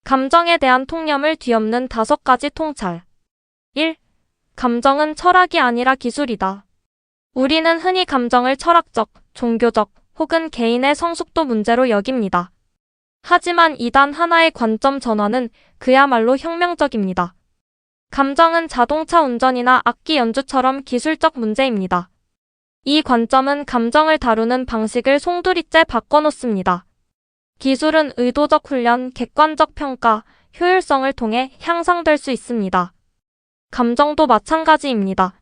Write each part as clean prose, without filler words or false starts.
감정에 대한 통념을 뒤엎는 5가지 통찰. 1. 감정은 철학이 아니라 기술이다. 우리는 흔히 감정을 철학적, 종교적, 혹은 개인의 성숙도 문제로 여깁니다. 하지만 이단 하나의 관점 전환은 그야말로 혁명적입니다. 감정은 자동차 운전이나 악기 연주처럼 기술적 문제입니다. 이 관점은 감정을 다루는 방식을 송두리째 바꿔놓습니다. 기술은 의도적 훈련, 객관적 평가, 효율성을 통해 향상될 수 있습니다. 감정도 마찬가지입니다.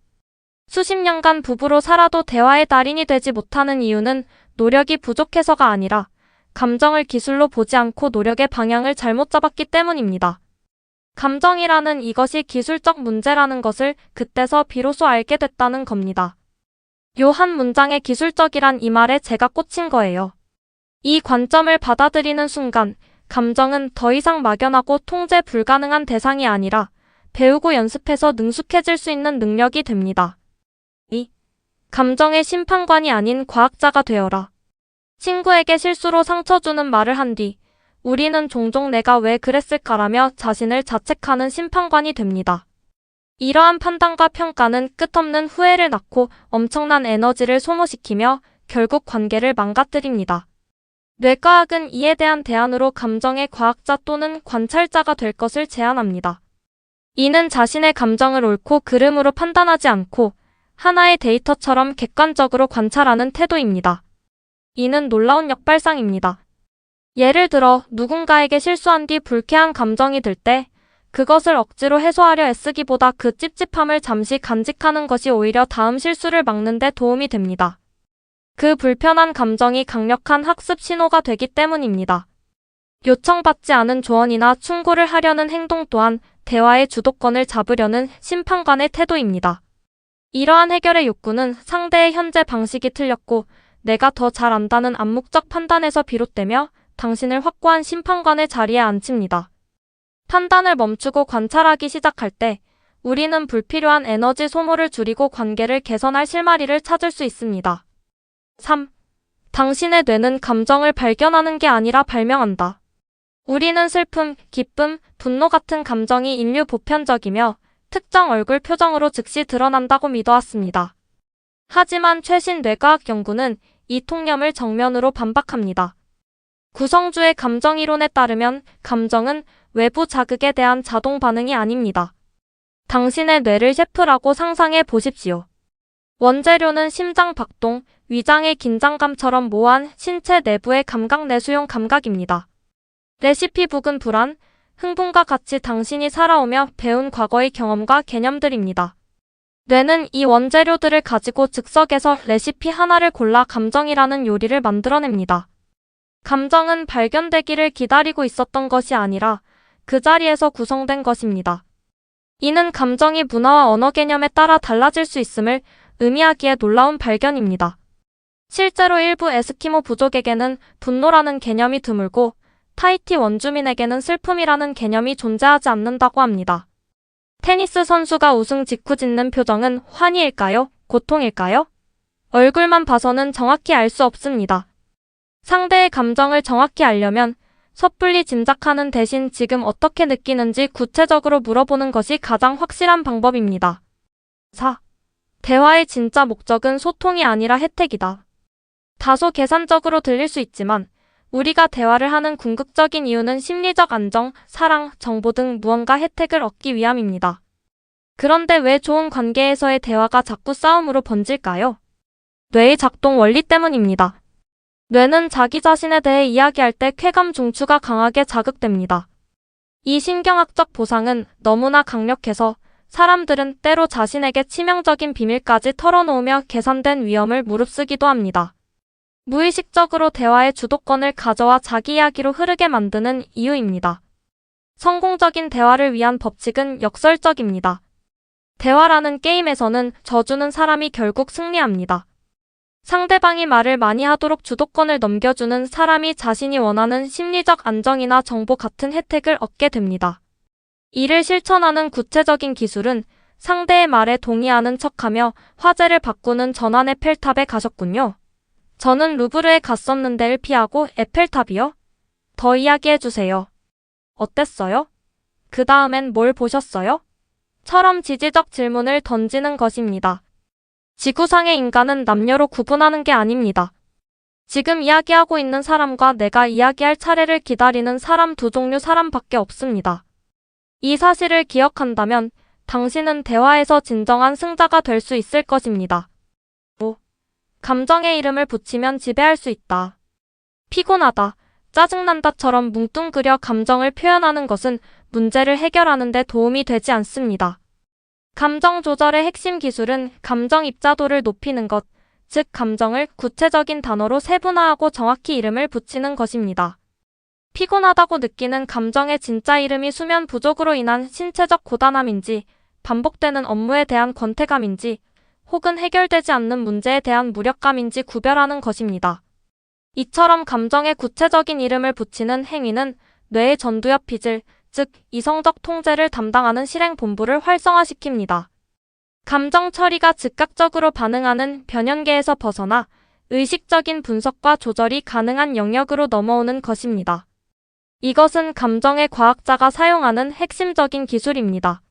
수십 년간 부부로 살아도 대화의 달인이 되지 못하는 이유는 노력이 부족해서가 아니라 감정을 기술로 보지 않고 노력의 방향을 잘못 잡았기 때문입니다. 감정이라는 이것이 기술적 문제라는 것을 그때서 비로소 알게 됐다는 겁니다. 요 한 문장의 기술적이란 이 말에 제가 꽂힌 거예요. 이 관점을 받아들이는 순간 감정은 더 이상 막연하고 통제 불가능한 대상이 아니라 배우고 연습해서 능숙해질 수 있는 능력이 됩니다. 2. 감정의 심판관이 아닌 과학자가 되어라. 친구에게 실수로 상처 주는 말을 한 뒤 우리는 종종 내가 왜 그랬을까라며 자신을 자책하는 심판관이 됩니다. 이러한 판단과 평가는 끝없는 후회를 낳고 엄청난 에너지를 소모시키며 결국 관계를 망가뜨립니다. 뇌과학은 이에 대한 대안으로 감정의 과학자 또는 관찰자가 될 것을 제안합니다. 이는 자신의 감정을 옳고 그름으로 판단하지 않고 하나의 데이터처럼 객관적으로 관찰하는 태도입니다. 이는 놀라운 역발상입니다. 예를 들어 누군가에게 실수한 뒤 불쾌한 감정이 들 때 그것을 억지로 해소하려 애쓰기보다 그 찝찝함을 잠시 간직하는 것이 오히려 다음 실수를 막는 데 도움이 됩니다. 그 불편한 감정이 강력한 학습 신호가 되기 때문입니다. 요청받지 않은 조언이나 충고를 하려는 행동 또한 대화의 주도권을 잡으려는 심판관의 태도입니다. 이러한 해결의 욕구는 상대의 현재 방식이 틀렸고 내가 더 잘 안다는 암묵적 판단에서 비롯되며 당신을 확고한 심판관의 자리에 앉힙니다. 판단을 멈추고 관찰하기 시작할 때 우리는 불필요한 에너지 소모를 줄이고 관계를 개선할 실마리를 찾을 수 있습니다. 3. 당신의 뇌는 감정을 발견하는 게 아니라 발명한다. 우리는 슬픔, 기쁨, 분노 같은 감정이 인류 보편적이며 특정 얼굴 표정으로 즉시 드러난다고 믿어왔습니다. 하지만 최신 뇌과학 연구는 이 통념을 정면으로 반박합니다. 구성주의 감정이론에 따르면 감정은 외부 자극에 대한 자동 반응이 아닙니다. 당신의 뇌를 셰프라고 상상해 보십시오. 원재료는 심장 박동, 위장의 긴장감처럼 모호한 신체 내부의 감각 내수용 감각입니다. 레시피북은 불안, 흥분과 같이 당신이 살아오며 배운 과거의 경험과 개념들입니다. 뇌는 이 원재료들을 가지고 즉석에서 레시피 하나를 골라 감정이라는 요리를 만들어냅니다. 감정은 발견되기를 기다리고 있었던 것이 아니라 그 자리에서 구성된 것입니다. 이는 감정이 문화와 언어 개념에 따라 달라질 수 있음을 의미하기에 놀라운 발견입니다. 실제로 일부 에스키모 부족에게는 분노라는 개념이 드물고 타히티 원주민에게는 슬픔이라는 개념이 존재하지 않는다고 합니다. 테니스 선수가 우승 직후 짓는 표정은 환희일까요? 고통일까요? 얼굴만 봐서는 정확히 알 수 없습니다. 상대의 감정을 정확히 알려면 섣불리 짐작하는 대신 지금 어떻게 느끼는지 구체적으로 물어보는 것이 가장 확실한 방법입니다. 4. 대화의 진짜 목적은 소통이 아니라 혜택이다. 다소 계산적으로 들릴 수 있지만 우리가 대화를 하는 궁극적인 이유는 심리적 안정, 사랑, 정보 등 무언가 혜택을 얻기 위함입니다. 그런데 왜 좋은 관계에서의 대화가 자꾸 싸움으로 번질까요? 뇌의 작동 원리 때문입니다. 뇌는 자기 자신에 대해 이야기할 때 쾌감 중추가 강하게 자극됩니다. 이 신경학적 보상은 너무나 강력해서 사람들은 때로 자신에게 치명적인 비밀까지 털어놓으며 계산된 위험을 무릅쓰기도 합니다. 무의식적으로 대화의 주도권을 가져와 자기 이야기로 흐르게 만드는 이유입니다. 성공적인 대화를 위한 법칙은 역설적입니다. 대화라는 게임에서는 져주는 사람이 결국 승리합니다. 상대방이 말을 많이 하도록 주도권을 넘겨주는 사람이 자신이 원하는 심리적 안정이나 정보 같은 혜택을 얻게 됩니다. 이를 실천하는 구체적인 기술은 상대의 말에 동의하는 척하며 화제를 바꾸는 전환 에펠탑에 가셨군요. 저는 루브르에 갔었는데를 피하고 에펠탑이요? 더 이야기해주세요. 어땠어요? 그 다음엔 뭘 보셨어요? 처럼 지지적 질문을 던지는 것입니다. 지구상의 인간은 남녀로 구분하는 게 아닙니다. 지금 이야기하고 있는 사람과 내가 이야기할 차례를 기다리는 사람 두 종류 사람밖에 없습니다. 이 사실을 기억한다면 당신은 대화에서 진정한 승자가 될 수 있을 것입니다. 5. 감정의 이름을 붙이면 지배할 수 있다. 피곤하다, 짜증난다처럼 뭉뚱그려 감정을 표현하는 것은 문제를 해결하는 데 도움이 되지 않습니다. 감정 조절의 핵심 기술은 감정 입자도를 높이는 것, 즉 감정을 구체적인 단어로 세분화하고 정확히 이름을 붙이는 것입니다. 피곤하다고 느끼는 감정의 진짜 이름이 수면 부족으로 인한 신체적 고단함인지, 반복되는 업무에 대한 권태감인지, 혹은 해결되지 않는 문제에 대한 무력감인지 구별하는 것입니다. 이처럼 감정의 구체적인 이름을 붙이는 행위는 뇌의 전두엽 피질, 즉 이성적 통제를 담당하는 실행본부를 활성화시킵니다. 감정 처리가 즉각적으로 반응하는 변연계에서 벗어나 의식적인 분석과 조절이 가능한 영역으로 넘어오는 것입니다. 이것은 감정의 과학자가 사용하는 핵심적인 기술입니다.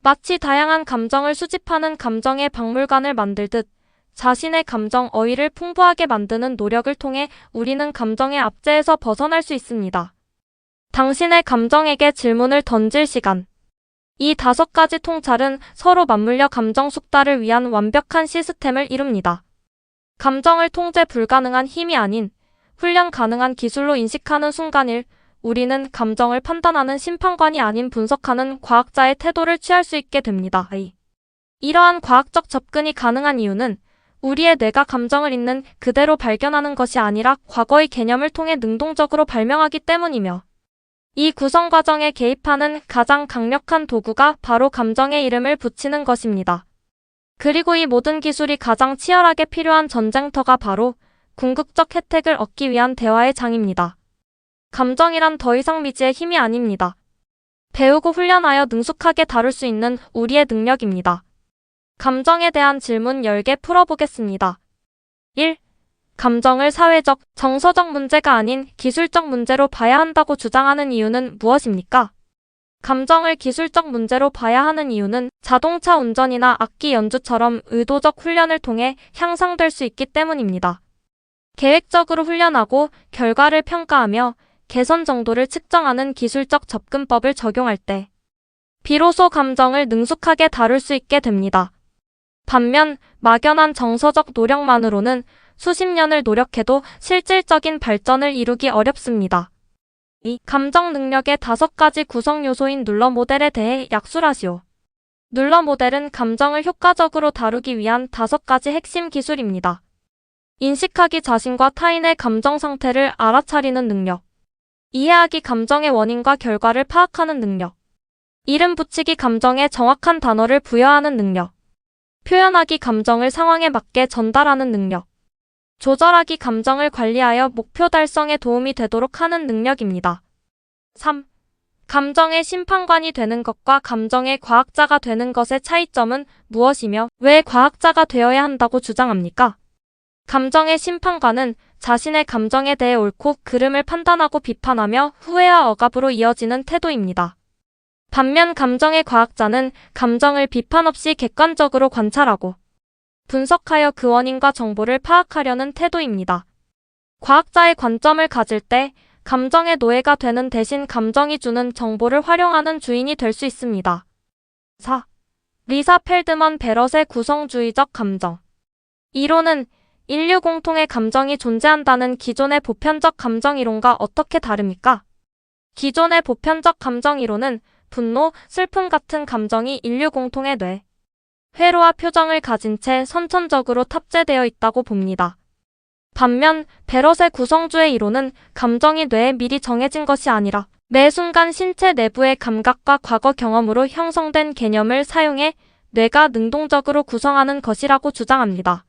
마치 다양한 감정을 수집하는 감정의 박물관을 만들듯 자신의 감정 어휘를 풍부하게 만드는 노력을 통해 우리는 감정의 압제에서 벗어날 수 있습니다. 당신의 감정에게 질문을 던질 시간. 이 5가지 통찰은 서로 맞물려 감정 숙달을 위한 완벽한 시스템을 이룹니다. 감정을 통제 불가능한 힘이 아닌 훈련 가능한 기술로 인식하는 순간일, 우리는 감정을 판단하는 심판관이 아닌 분석하는 과학자의 태도를 취할 수 있게 됩니다. 이러한 과학적 접근이 가능한 이유는 우리의 뇌가 감정을 있는 그대로 발견하는 것이 아니라 과거의 개념을 통해 능동적으로 발명하기 때문이며, 이 구성 과정에 개입하는 가장 강력한 도구가 바로 감정의 이름을 붙이는 것입니다. 그리고 이 모든 기술이 가장 치열하게 필요한 전쟁터가 바로 궁극적 혜택을 얻기 위한 대화의 장입니다. 감정이란 더 이상 미지의 힘이 아닙니다. 배우고 훈련하여 능숙하게 다룰 수 있는 우리의 능력입니다. 감정에 대한 질문 10개 풀어보겠습니다. 1. 감정을 사회적, 정서적 문제가 아닌 기술적 문제로 봐야 한다고 주장하는 이유는 무엇입니까? 감정을 기술적 문제로 봐야 하는 이유는 자동차 운전이나 악기 연주처럼 의도적 훈련을 통해 향상될 수 있기 때문입니다. 계획적으로 훈련하고 결과를 평가하며 개선 정도를 측정하는 기술적 접근법을 적용할 때 비로소 감정을 능숙하게 다룰 수 있게 됩니다. 반면 막연한 정서적 노력만으로는 수십 년을 노력해도 실질적인 발전을 이루기 어렵습니다. 2. 감정 능력의 5가지 구성 요소인 눌러 모델에 대해 약술하시오. 눌러 모델은 감정을 효과적으로 다루기 위한 5가지 핵심 기술입니다. 인식하기, 자신과 타인의 감정 상태를 알아차리는 능력. 이해하기, 감정의 원인과 결과를 파악하는 능력. 이름 붙이기, 감정에 정확한 단어를 부여하는 능력. 표현하기, 감정을 상황에 맞게 전달하는 능력. 조절하기, 감정을 관리하여 목표 달성에 도움이 되도록 하는 능력입니다. 3. 감정의 심판관이 되는 것과 감정의 과학자가 되는 것의 차이점은 무엇이며 왜 과학자가 되어야 한다고 주장합니까? 감정의 심판관은 자신의 감정에 대해 옳고 그름을 판단하고 비판하며 후회와 억압으로 이어지는 태도입니다. 반면 감정의 과학자는 감정을 비판 없이 객관적으로 관찰하고 분석하여 그 원인과 정보를 파악하려는 태도입니다. 과학자의 관점을 가질 때 감정의 노예가 되는 대신 감정이 주는 정보를 활용하는 주인이 될 수 있습니다. 4. 리사 펠드먼 베럿의 구성주의적 감정. 이론은 인류 공통의 감정이 존재한다는 기존의 보편적 감정 이론과 어떻게 다릅니까? 기존의 보편적 감정 이론은 분노, 슬픔 같은 감정이 인류 공통의 뇌, 회로와 표정을 가진 채 선천적으로 탑재되어 있다고 봅니다. 반면 베럿의 구성주의 이론은 감정이 뇌에 미리 정해진 것이 아니라 매 순간 신체 내부의 감각과 과거 경험으로 형성된 개념을 사용해 뇌가 능동적으로 구성하는 것이라고 주장합니다.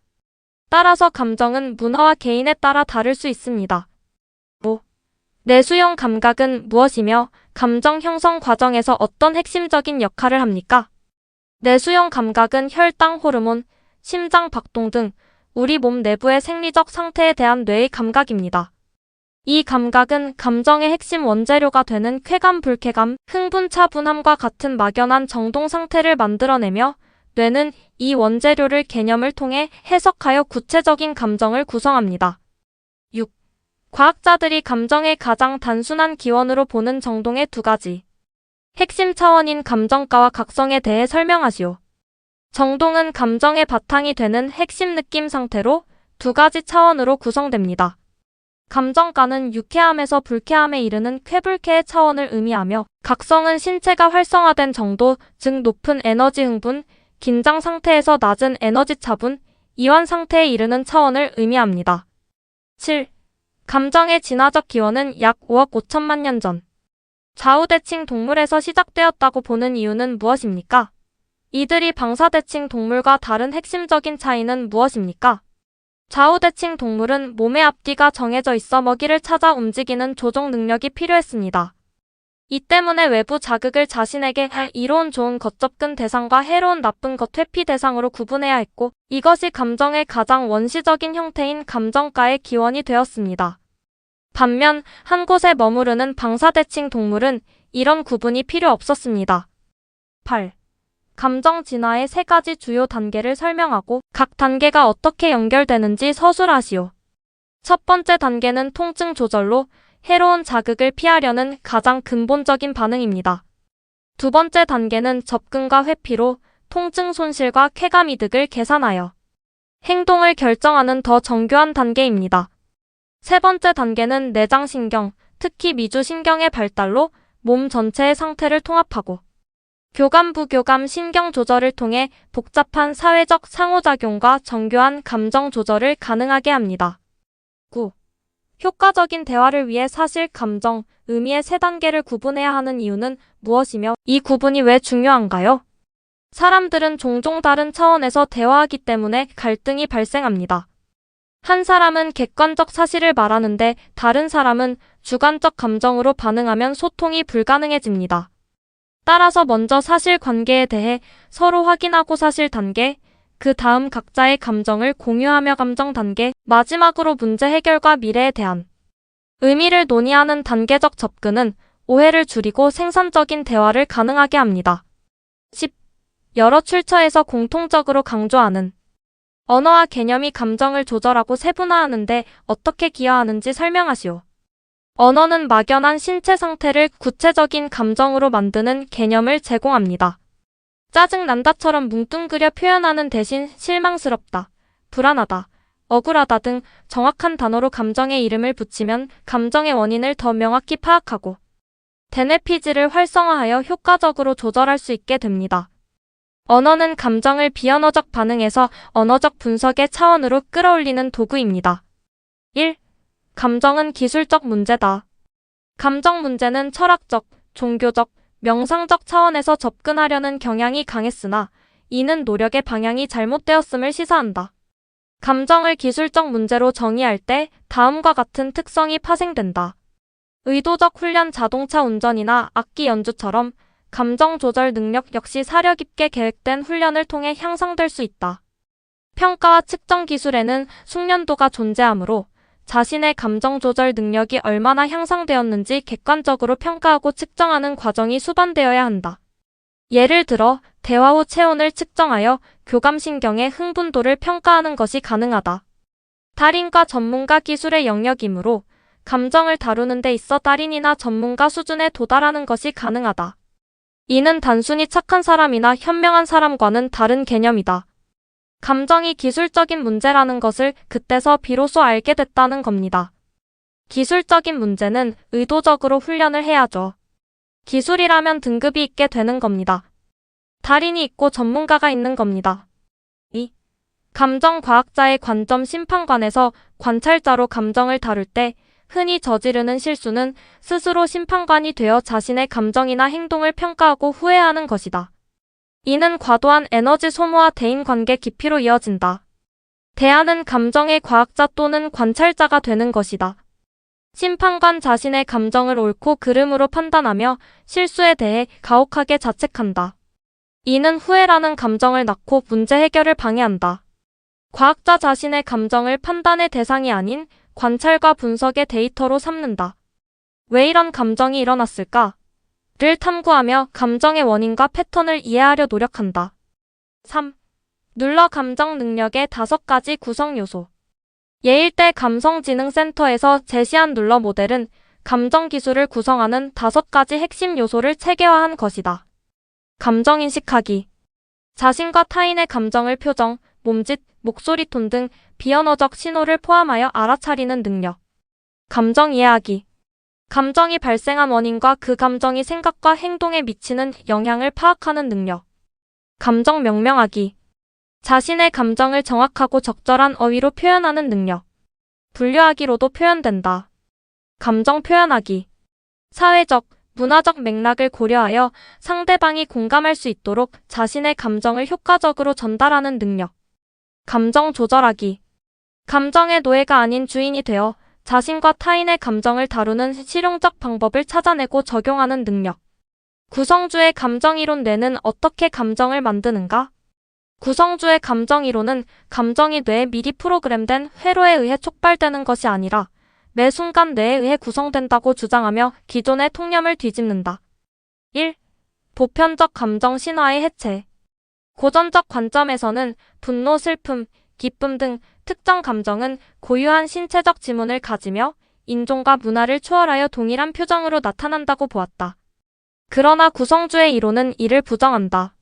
따라서 감정은 문화와 개인에 따라 다를 수 있습니다. 5. 내수용 감각은 무엇이며 감정 형성 과정에서 어떤 핵심적인 역할을 합니까? 내수용 감각은 혈당 호르몬, 심장 박동 등 우리 몸 내부의 생리적 상태에 대한 뇌의 감각입니다. 이 감각은 감정의 핵심 원재료가 되는 쾌감, 불쾌감, 흥분, 차분함과 같은 막연한 정동 상태를 만들어내며 뇌는 이 원재료를 개념을 통해 해석하여 구체적인 감정을 구성합니다. 6. 과학자들이 감정의 가장 단순한 기원으로 보는 정동의 두 가지 핵심 차원인 감정가와 각성에 대해 설명하시오. 정동은 감정의 바탕이 되는 핵심 느낌 상태로 두 가지 차원으로 구성됩니다. 감정가는 유쾌함에서 불쾌함에 이르는 쾌불쾌의 차원을 의미하며 각성은 신체가 활성화된 정도, 즉 높은 에너지 흥분, 긴장 상태에서 낮은 에너지 차분, 이완 상태에 이르는 차원을 의미합니다. 7. 감정의 진화적 기원은 약 5억 5천만 년 전 좌우대칭 동물에서 시작되었다고 보는 이유는 무엇입니까? 이들이 방사대칭 동물과 다른 핵심적인 차이는 무엇입니까? 좌우대칭 동물은 몸의 앞뒤가 정해져 있어 먹이를 찾아 움직이는 조종 능력이 필요했습니다. 이 때문에 외부 자극을 자신에게 이로운 좋은 것 접근 대상과 해로운 나쁜 것 회피 대상으로 구분해야 했고 이것이 감정의 가장 원시적인 형태인 감정가의 기원이 되었습니다. 반면 한 곳에 머무르는 방사대칭 동물은 이런 구분이 필요 없었습니다. 8. 감정 진화의 세 가지 주요 단계를 설명하고 각 단계가 어떻게 연결되는지 서술하시오. 첫 번째 단계는 통증 조절로 해로운 자극을 피하려는 가장 근본적인 반응입니다. 두 번째 단계는 접근과 회피로 통증 손실과 쾌감 이득을 계산하여 행동을 결정하는 더 정교한 단계입니다. 세 번째 단계는 내장신경, 특히 미주신경의 발달로 몸 전체의 상태를 통합하고 교감 부교감 신경 조절을 통해 복잡한 사회적 상호작용과 정교한 감정 조절을 가능하게 합니다. 9. 효과적인 대화를 위해 사실, 감정, 의미의 세 단계를 구분해야 하는 이유는 무엇이며 이 구분이 왜 중요한가요? 사람들은 종종 다른 차원에서 대화하기 때문에 갈등이 발생합니다. 한 사람은 객관적 사실을 말하는데 다른 사람은 주관적 감정으로 반응하면 소통이 불가능해집니다. 따라서 먼저 사실관계에 대해 서로 확인하고 사실 단계, 그 다음 각자의 감정을 공유하며 감정 단계, 마지막으로 문제 해결과 미래에 대한 의미를 논의하는 단계적 접근은 오해를 줄이고 생산적인 대화를 가능하게 합니다. 10. 여러 출처에서 공통적으로 강조하는 언어와 개념이 감정을 조절하고 세분화하는데 어떻게 기여하는지 설명하시오. 언어는 막연한 신체 상태를 구체적인 감정으로 만드는 개념을 제공합니다. 짜증난다처럼 뭉뚱그려 표현하는 대신 실망스럽다, 불안하다, 억울하다 등 정확한 단어로 감정의 이름을 붙이면 감정의 원인을 더 명확히 파악하고 대뇌피질을 활성화하여 효과적으로 조절할 수 있게 됩니다. 언어는 감정을 비언어적 반응에서 언어적 분석의 차원으로 끌어올리는 도구입니다. 1. 감정은 기술적 문제다. 감정 문제는 철학적, 종교적, 명상적 차원에서 접근하려는 경향이 강했으나 이는 노력의 방향이 잘못되었음을 시사한다. 감정을 기술적 문제로 정의할 때 다음과 같은 특성이 파생된다. 의도적 훈련, 자동차 운전이나 악기 연주처럼 감정 조절 능력 역시 사려 깊게 계획된 훈련을 통해 향상될 수 있다. 평가와 측정 기술에는 숙련도가 존재하므로 자신의 감정 조절 능력이 얼마나 향상되었는지 객관적으로 평가하고 측정하는 과정이 수반되어야 한다. 예를 들어 대화 후 체온을 측정하여 교감신경의 흥분도를 평가하는 것이 가능하다. 달인과 전문가 기술의 영역이므로 감정을 다루는 데 있어 달인이나 전문가 수준에 도달하는 것이 가능하다. 이는 단순히 착한 사람이나 현명한 사람과는 다른 개념이다. 감정이 기술적인 문제라는 것을 그때서 비로소 알게 됐다는 겁니다. 기술적인 문제는 의도적으로 훈련을 해야죠. 기술이라면 등급이 있게 되는 겁니다. 달인이 있고 전문가가 있는 겁니다. 2. 감정과학자의 관점, 심판관에서 관찰자로 감정을 다룰 때 흔히 저지르는 실수는 스스로 심판관이 되어 자신의 감정이나 행동을 평가하고 후회하는 것이다. 이는 과도한 에너지 소모와 대인관계 기피로 이어진다. 대안은 감정의 과학자 또는 관찰자가 되는 것이다. 심판관 자신의 감정을 옳고 그름으로 판단하며 실수에 대해 가혹하게 자책한다. 이는 후회라는 감정을 낳고 문제 해결을 방해한다. 과학자 자신의 감정을 판단의 대상이 아닌 관찰과 분석의 데이터로 삼는다. 왜 이런 감정이 일어났을까? 를 탐구하며 감정의 원인과 패턴을 이해하려 노력한다. 3. 눌러 감정 능력의 5가지 구성 요소. 예일대 감성지능센터에서 제시한 눌러 모델은 감정 기술을 구성하는 5가지 핵심 요소를 체계화한 것이다. 감정 인식하기. 자신과 타인의 감정을 표정, 몸짓, 목소리 톤 등 비언어적 신호를 포함하여 알아차리는 능력. 감정 이해하기. 감정이 발생한 원인과 그 감정이 생각과 행동에 미치는 영향을 파악하는 능력. 감정 명명하기. 자신의 감정을 정확하고 적절한 어휘로 표현하는 능력. 분류하기로도 표현된다. 감정 표현하기. 사회적, 문화적 맥락을 고려하여 상대방이 공감할 수 있도록 자신의 감정을 효과적으로 전달하는 능력. 감정 조절하기. 감정의 노예가 아닌 주인이 되어 자신과 타인의 감정을 다루는 실용적 방법을 찾아내고 적용하는 능력. 구성주의 감정이론 뇌는 어떻게 감정을 만드는가? 구성주의 감정이론은 감정이 뇌에 미리 프로그램된 회로에 의해 촉발되는 것이 아니라 매 순간 뇌에 의해 구성된다고 주장하며 기존의 통념을 뒤집는다. 1. 보편적 감정 신화의 해체. 고전적 관점에서는 분노, 슬픔, 기쁨 등 특정 감정은 고유한 신체적 지문을 가지며 인종과 문화를 초월하여 동일한 표정으로 나타난다고 보았다. 그러나 구성주의 이론은 이를 부정한다.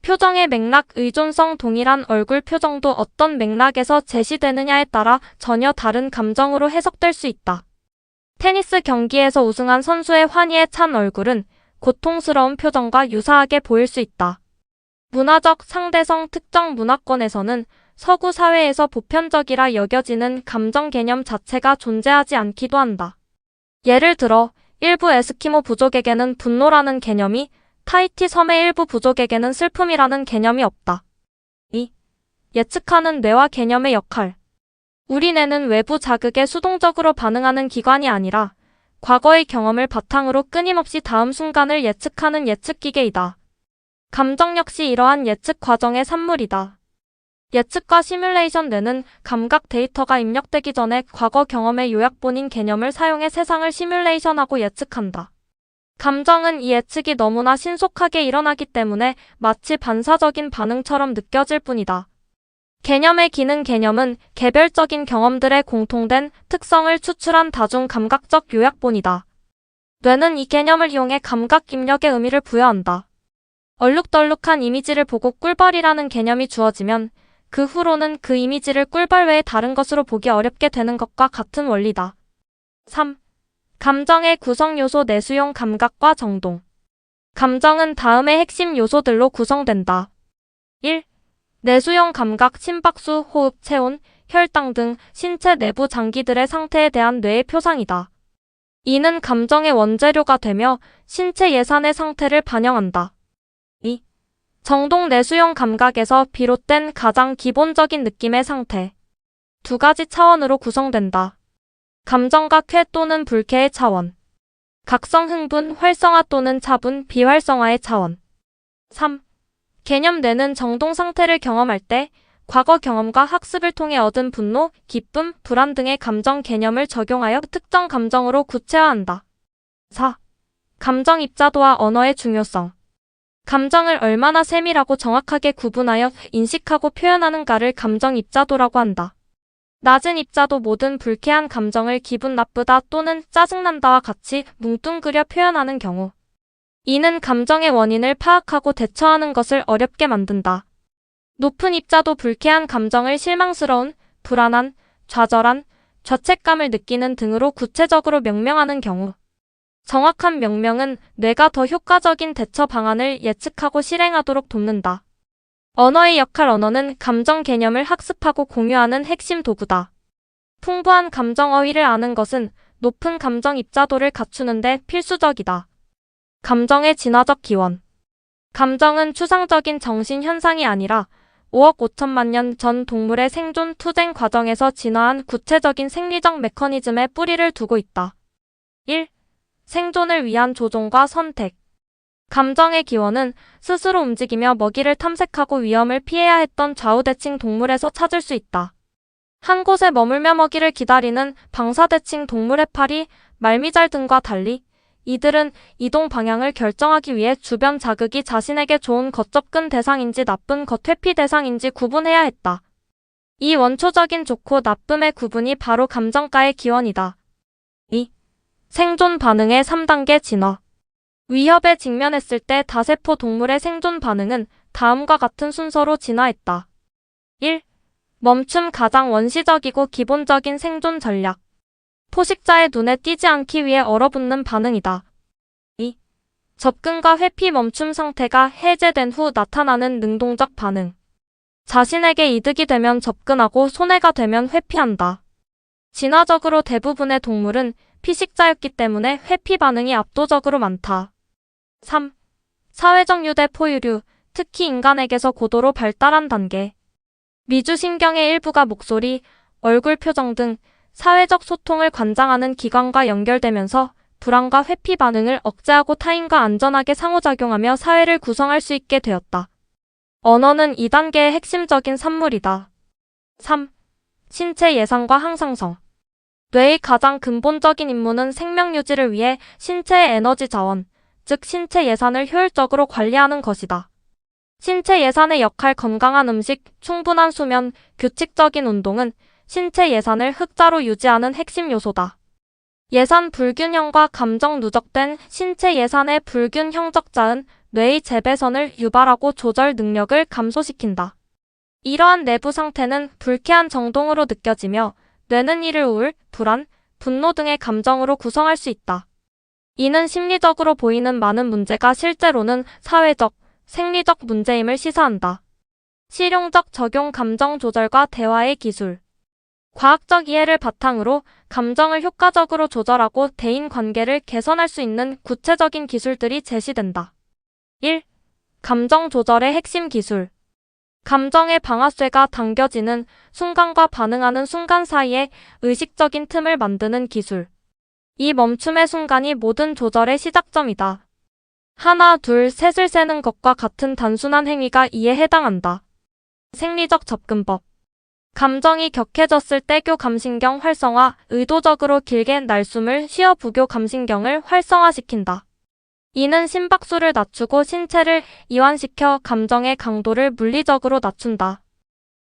표정의 맥락 의존성 동일한 얼굴 표정도 어떤 맥락에서 제시되느냐에 따라 전혀 다른 감정으로 해석될 수 있다. 테니스 경기에서 우승한 선수의 환희에 찬 얼굴은 고통스러운 표정과 유사하게 보일 수 있다. 문화적 상대성 특정 문화권에서는 서구 사회에서 보편적이라 여겨지는 감정 개념 자체가 존재하지 않기도 한다. 예를 들어 일부 에스키모 부족에게는 분노라는 개념이 타히티 섬의 일부 부족에게는 슬픔이라는 개념이 없다. 2. 예측하는 뇌와 개념의 역할. 우리 뇌는 외부 자극에 수동적으로 반응하는 기관이 아니라 과거의 경험을 바탕으로 끊임없이 다음 순간을 예측하는 예측기계이다. 감정 역시 이러한 예측 과정의 산물이다. 예측과 시뮬레이션 뇌는 감각 데이터가 입력되기 전에 과거 경험의 요약본인 개념을 사용해 세상을 시뮬레이션하고 예측한다. 감정은 이 예측이 너무나 신속하게 일어나기 때문에 마치 반사적인 반응처럼 느껴질 뿐이다. 개념의 기능 개념은 개별적인 경험들의 공통된 특성을 추출한 다중 감각적 요약본이다. 뇌는 이 개념을 이용해 감각 입력의 의미를 부여한다. 얼룩덜룩한 이미지를 보고 꿀벌이라는 개념이 주어지면 그 후로는 그 이미지를 꿀벌 외에 다른 것으로 보기 어렵게 되는 것과 같은 원리다. 3. 감정의 구성 요소 내수용 감각과 정동. 감정은 다음의 핵심 요소들로 구성된다. 1. 내수용 감각, 심박수, 호흡, 체온, 혈당 등 신체 내부 장기들의 상태에 대한 뇌의 표상이다. 이는 감정의 원재료가 되며 신체 예산의 상태를 반영한다. 2. 정동 내수용 감각에서 비롯된 가장 기본적인 느낌의 상태. 2가지 차원으로 구성된다. 감정과 쾌 또는 불쾌의 차원. 각성 흥분, 활성화 또는 차분, 비활성화의 차원. 3. 개념 뇌는 정동 상태를 경험할 때 과거 경험과 학습을 통해 얻은 분노, 기쁨, 불안 등의 감정 개념을 적용하여 특정 감정으로 구체화한다. 4. 감정 입자도와 언어의 중요성. 감정을 얼마나 세밀하고 정확하게 구분하여 인식하고 표현하는가를 감정 입자도라고 한다. 낮은 입자도 모든 불쾌한 감정을 기분 나쁘다 또는 짜증난다와 같이 뭉뚱그려 표현하는 경우. 이는 감정의 원인을 파악하고 대처하는 것을 어렵게 만든다. 높은 입자도 불쾌한 감정을 실망스러운, 불안한, 좌절한, 죄책감을 느끼는 등으로 구체적으로 명명하는 경우. 정확한 명명은 뇌가 더 효과적인 대처 방안을 예측하고 실행하도록 돕는다. 언어의 역할. 언어는 감정 개념을 학습하고 공유하는 핵심 도구다. 풍부한 감정 어휘를 아는 것은 높은 감정 입자도를 갖추는 데 필수적이다. 감정의 진화적 기원. 감정은 추상적인 정신 현상이 아니라 5억 5천만 년 전 동물의 생존 투쟁 과정에서 진화한 구체적인 생리적 메커니즘에 뿌리를 두고 있다. 1. 생존을 위한 조종과 선택. 감정의 기원은 스스로 움직이며 먹이를 탐색하고 위험을 피해야 했던 좌우대칭 동물에서 찾을 수 있다. 한 곳에 머물며 먹이를 기다리는 방사대칭 동물 해파리, 말미잘 등과 달리 이들은 이동 방향을 결정하기 위해 주변 자극이 자신에게 좋은 겉접근 대상인지 나쁜 겉회피 대상인지 구분해야 했다. 이 원초적인 좋고 나쁨의 구분이 바로 감정가의 기원이다. 2. 생존 반응의 3단계 진화. 위협에 직면했을 때 다세포 동물의 생존 반응은 다음과 같은 순서로 진화했다. 1. 멈춤 가장 원시적이고 기본적인 생존 전략. 포식자의 눈에 띄지 않기 위해 얼어붙는 반응이다. 2. 접근과 회피 멈춤 상태가 해제된 후 나타나는 능동적 반응. 자신에게 이득이 되면 접근하고 손해가 되면 회피한다. 진화적으로 대부분의 동물은 피식자였기 때문에 회피 반응이 압도적으로 많다. 3. 사회적 유대 포유류, 특히 인간에게서 고도로 발달한 단계. 미주신경의 일부가 목소리, 얼굴 표정 등 사회적 소통을 관장하는 기관과 연결되면서 불안과 회피 반응을 억제하고 타인과 안전하게 상호작용하며 사회를 구성할 수 있게 되었다. 언어는 2단계의 핵심적인 산물이다. 3. 신체 예산과 항상성. 뇌의 가장 근본적인 임무는 생명 유지를 위해 신체의 에너지 자원, 즉 신체 예산을 효율적으로 관리하는 것이다. 신체 예산의 역할 건강한 음식, 충분한 수면, 규칙적인 운동은 신체 예산을 흑자로 유지하는 핵심 요소다. 예산 불균형과 감정 누적된 신체 예산의 불균형 적자는 뇌의 재배선을 유발하고 조절 능력을 감소시킨다. 이러한 내부 상태는 불쾌한 정동으로 느껴지며 뇌는 이를 우울, 불안, 분노 등의 감정으로 구성할 수 있다. 이는 심리적으로 보이는 많은 문제가 실제로는 사회적, 생리적 문제임을 시사한다. 실용적 적용 감정 조절과 대화의 기술. 과학적 이해를 바탕으로 감정을 효과적으로 조절하고 대인 관계를 개선할 수 있는 구체적인 기술들이 제시된다. 1. 감정 조절의 핵심 기술. 감정의 방아쇠가 당겨지는 순간과 반응하는 순간 사이에 의식적인 틈을 만드는 기술. 이 멈춤의 순간이 모든 조절의 시작점이다. 하나, 둘, 셋을 세는 것과 같은 단순한 행위가 이에 해당한다. 생리적 접근법. 감정이 격해졌을 때 교감신경 활성화, 의도적으로 길게 날숨을 쉬어 부교감신경을 활성화시킨다. 이는 심박수를 낮추고 신체를 이완시켜 감정의 강도를 물리적으로 낮춘다.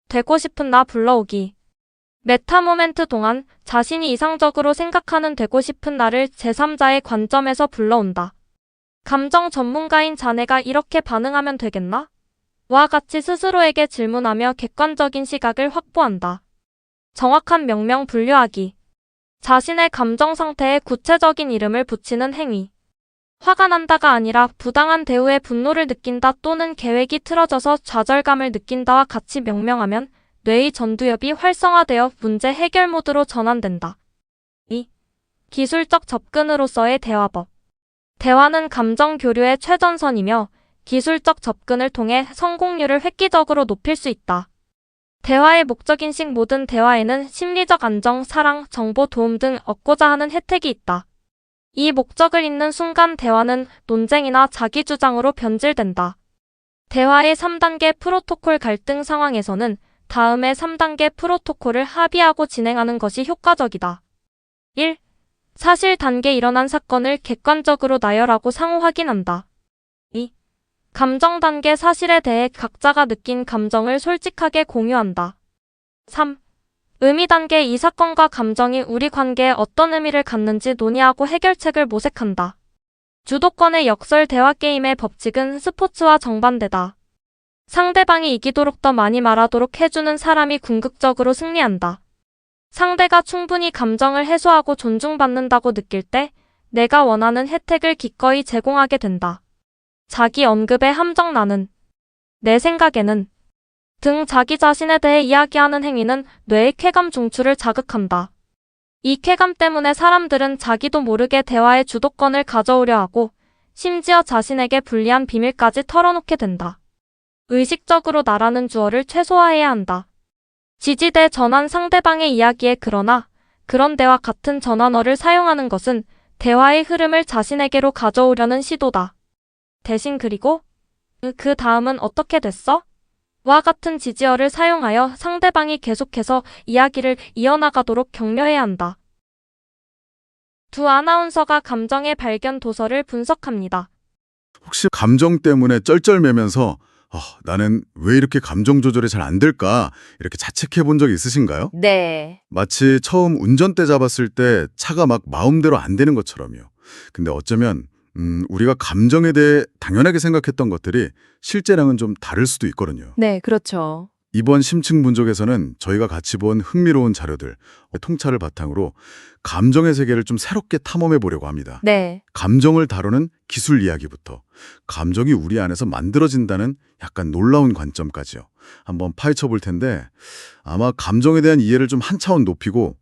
되고 싶은 나 불러오기. 메타모멘트 동안 자신이 이상적으로 생각하는 되고 싶은 나를 제3자의 관점에서 불러온다. 감정 전문가인 자네가 이렇게 반응하면 되겠나? 와 같이 스스로에게 질문하며 객관적인 시각을 확보한다. 정확한 명명 분류하기. 자신의 감정 상태에 구체적인 이름을 붙이는 행위. 화가 난다가 아니라 부당한 대우에 분노를 느낀다 또는 계획이 틀어져서 좌절감을 느낀다와 같이 명명하면 뇌의 전두엽이 활성화되어 문제 해결 모드로 전환된다. 2. 기술적 접근으로서의 대화법. 대화는 감정 교류의 최전선이며 기술적 접근을 통해 성공률을 획기적으로 높일 수 있다. 대화의 목적인식 모든 대화에는 심리적 안정, 사랑, 정보, 도움 등 얻고자 하는 혜택이 있다. 이 목적을 잇는 순간 대화는 논쟁이나 자기주장으로 변질된다. 대화의 3단계 프로토콜 갈등 상황에서는 다음의 3단계 프로토콜을 합의하고 진행하는 것이 효과적이다. 1. 사실 단계 일어난 사건을 객관적으로 나열하고 상호 확인한다. 2. 감정 단계 사실에 대해 각자가 느낀 감정을 솔직하게 공유한다. 3. 의미 단계 이 사건과 감정이 우리 관계에 어떤 의미를 갖는지 논의하고 해결책을 모색한다. 주도권의 역설 대화 게임의 법칙은 스포츠와 정반대다. 상대방이 이기도록 더 많이 말하도록 해주는 사람이 궁극적으로 승리한다. 상대가 충분히 감정을 해소하고 존중받는다고 느낄 때 내가 원하는 혜택을 기꺼이 제공하게 된다. 자기 언급의 함정 나는, 내 생각에는 등 자기 자신에 대해 이야기하는 행위는 뇌의 쾌감 중추를 자극한다. 이 쾌감 때문에 사람들은 자기도 모르게 대화의 주도권을 가져오려 하고 심지어 자신에게 불리한 비밀까지 털어놓게 된다. 의식적으로 나라는 주어를 최소화해야 한다. 지지대 전환 상대방의 이야기에 그러나, 그런데와 같은 전환어를 사용하는 것은 대화의 흐름을 자신에게로 가져오려는 시도다. 대신 그리고 그 다음은 어떻게 됐어? 와 같은 지지어를 사용하여 상대방이 계속해서 이야기를 이어나가도록 격려해야 한다. 두 아나운서가 감정의 발견 도서를 분석합니다. 혹시 감정 때문에 쩔쩔매면서 나는 왜 이렇게 감정 조절이 잘 안 될까? 이렇게 자책해 본 적 있으신가요? 네. 마치 처음 운전대 잡았을 때 차가 막 마음대로 안 되는 것처럼요. 근데 어쩌면 우리가 감정에 대해 당연하게 생각했던 것들이 실제랑은 좀 다를 수도 있거든요. 네, 그렇죠. 이번 심층 분석에서는 저희가 같이 본 흥미로운 자료들, 통찰을 바탕으로 감정의 세계를 좀 새롭게 탐험해 보려고 합니다. 네. 감정을 다루는 기술 이야기부터 감정이 우리 안에서 만들어진다는 약간 놀라운 관점까지요. 한번 파헤쳐 볼 텐데 아마 감정에 대한 이해를 좀 한 차원 높이고